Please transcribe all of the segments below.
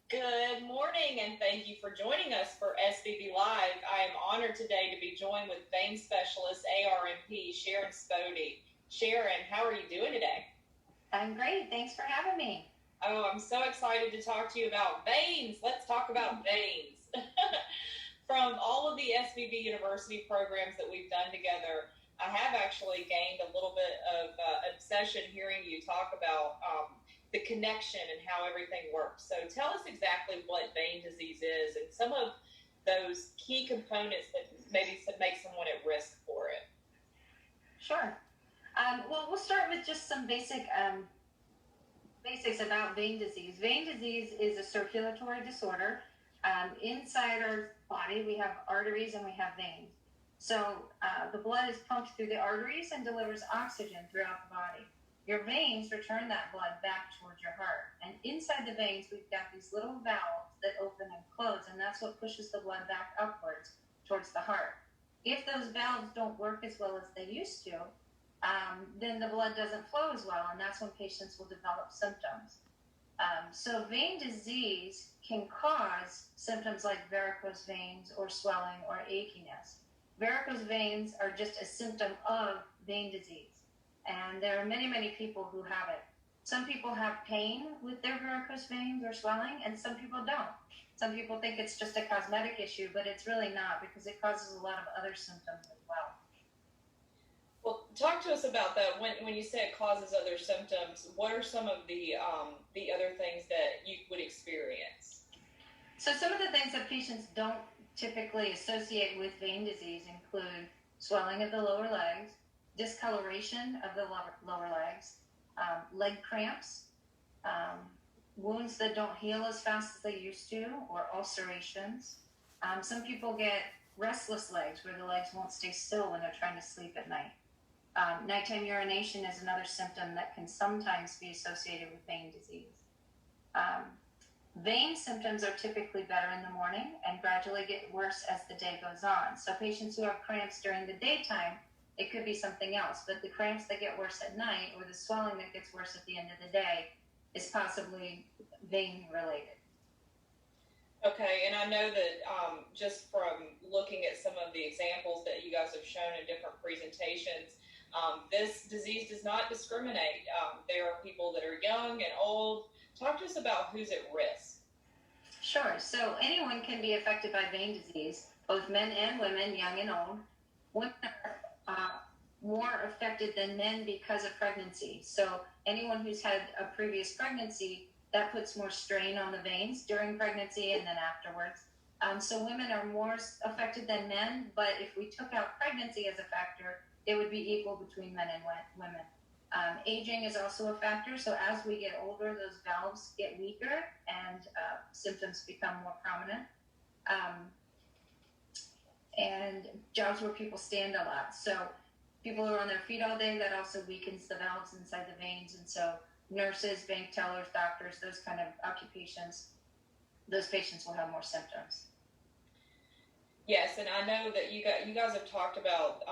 Good morning, and thank you for joining us for SBB Live. I am honored today to be joined with vein specialist ARNP Sharon Spoede. Sharon, how are you doing today? I'm great. Thanks for having me. Oh, I'm so excited to talk to you about veins. Let's talk about veins. From all of the SBB University programs that we've done together, I have actually gained a little bit of obsession hearing you talk about the connection and how everything works. So tell us exactly what vein disease is and some of those key components that maybe make someone at risk for it. Sure. Well, we'll start with just some basics about vein disease. Vein disease is a circulatory disorder. Inside our body, we have arteries and we have veins. So the blood is pumped through the arteries and delivers oxygen throughout the body. Your veins return that blood back towards your heart. And inside the veins, we've got these little valves that open and close, and that's what pushes the blood back upwards towards the heart. If those valves don't work as well as they used to, then the blood doesn't flow as well, and that's when patients will develop symptoms. So vein disease can cause symptoms like varicose veins or swelling or achiness. Varicose veins are just a symptom of vein disease. And there are many, many people who have it. Some people have pain with their varicose veins or swelling, and some people don't. Some people think it's just a cosmetic issue, but it's really not, because it causes a lot of other symptoms as well. Well, talk to us about that. When you say it causes other symptoms, what are some of the other things that you would experience? So some of the things that patients don't typically associate with vein disease include swelling of the lower legs, discoloration of the lower legs, leg cramps, wounds that don't heal as fast as they used to, or ulcerations. Some people get restless legs, where the legs won't stay still when they're trying to sleep at night. Nighttime urination is another symptom that can sometimes be associated with vein disease. Vein symptoms are typically better in the morning and gradually get worse as the day goes on. So patients who have cramps during the daytime, it could be something else, but the cramps that get worse at night or the swelling that gets worse at the end of the day is possibly vein related. Okay, and I know that just from looking at some of the examples that you guys have shown in different presentations, this disease does not discriminate. There are people that are young and old. Talk to us about who's at risk. Sure. So anyone can be affected by vein disease, both men and women, young and old. Women are more affected than men because of pregnancy. So anyone who's had a previous pregnancy, that puts more strain on the veins during pregnancy and then afterwards. So women are more affected than men, but if we took out pregnancy as a factor, it would be equal between men and women. Aging is also a factor. So as we get older, those valves get weaker and symptoms become more prominent. And jobs where people stand a lot. So people who are on their feet all day, that also weakens the valves inside the veins. And so nurses, bank tellers, doctors, those kind of occupations, those patients will have more symptoms. Yes, and I know that you guys have talked about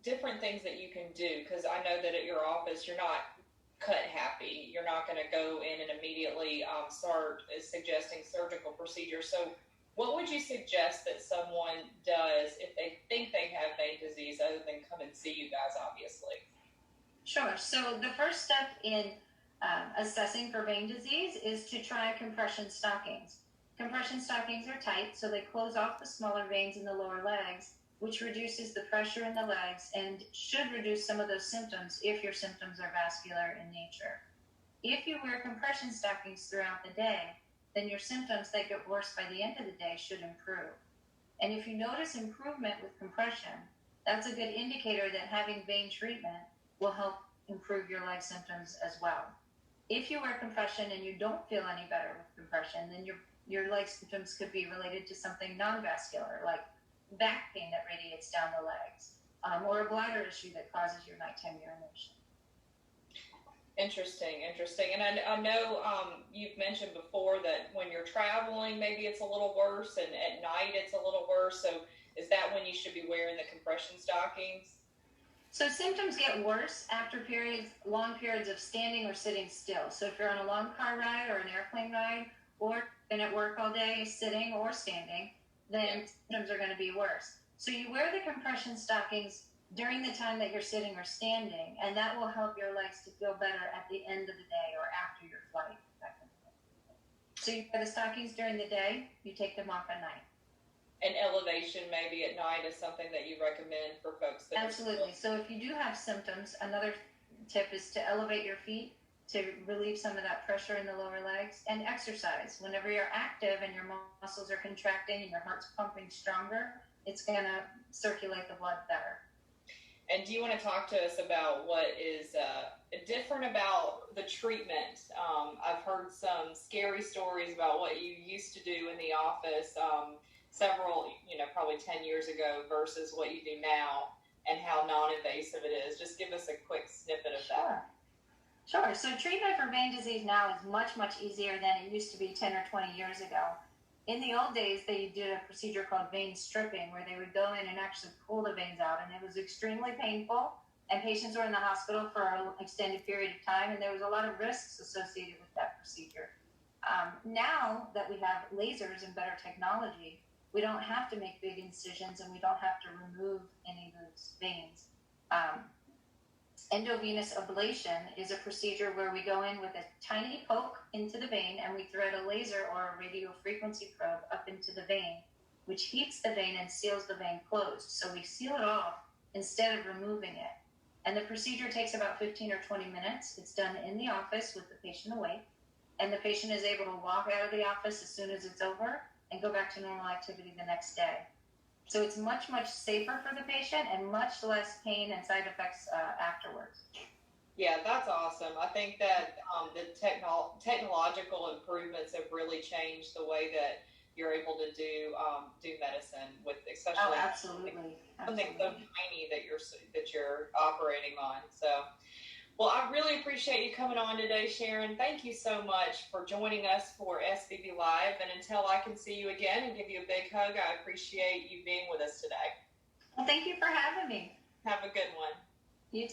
different things that you can do, because I know that at your office you're not cut happy. You're not going to go in and immediately start suggesting surgical procedures. So what would you suggest that someone does if they think they have vein disease, other than come and see you guys, obviously? Sure. So the first step in assessing for vein disease is to try compression stockings. Compression stockings are tight, so they close off the smaller veins in the lower legs, which reduces the pressure in the legs and should reduce some of those symptoms if your symptoms are vascular in nature. If you wear compression stockings throughout the day, then your symptoms that get worse by the end of the day should improve. And if you notice improvement with compression, that's a good indicator that having vein treatment will help improve your leg symptoms as well. If you wear compression and you don't feel any better with compression, then your leg symptoms could be related to something non-vascular, like back pain that radiates down the legs, or a bladder issue that causes your nighttime urination. Interesting. And I know you've mentioned before that when you're traveling, maybe it's a little worse, and at night it's a little worse. So is that when you should be wearing the compression stockings? So symptoms get worse after long periods of standing or sitting still. So if you're on a long car ride or an airplane ride, or been at work all day, sitting or standing, then symptoms are going to be worse. So you wear the compression stockings during the time that you're sitting or standing, and that will help your legs to feel better at the end of the day or after your flight. So you wear the stockings during the day, you take them off at night. And elevation maybe at night is something that you recommend for folks that Absolutely. So if you do have symptoms, another tip is to elevate your feet to relieve some of that pressure in the lower legs, and exercise. Whenever you're active and your muscles are contracting and your heart's pumping stronger, it's going to circulate the blood better. And do you want to talk to us about what is different about the treatment? I've heard some scary stories about what you used to do in the office several, probably 10 years ago versus what you do now, and how non-invasive it is. Just give us a quick snippet of that. Sure. So treatment for vein disease now is much, much easier than it used to be 10 or 20 years ago. In the old days, they did a procedure called vein stripping, where they would go in and actually pull the veins out, and it was extremely painful, and patients were in the hospital for an extended period of time, and there was a lot of risks associated with that procedure. Now that we have lasers and better technology, we don't have to make big incisions, and we don't have to remove any of those veins. Endovenous ablation is a procedure where we go in with a tiny poke into the vein, and we thread a laser or a radio frequency probe up into the vein, which heats the vein and seals the vein closed. So we seal it off instead of removing it. And the procedure takes about 15 or 20 minutes. It's done in the office with the patient awake, and the patient is able to walk out of the office as soon as it's over and go back to normal activity the next day. So it's much, much safer for the patient and much less pain and side effects afterwards. Yeah, that's awesome. I think that the technological improvements have really changed the way that you're able to do medicine, with especially absolutely. Something so tiny that you're operating on. So, well, I really appreciate you coming on today, Sharon. Thank you so much for joining us for SBB Live. And until I can see you again and give you a big hug, I appreciate you being with us today. Well, thank you for having me. Have a good one.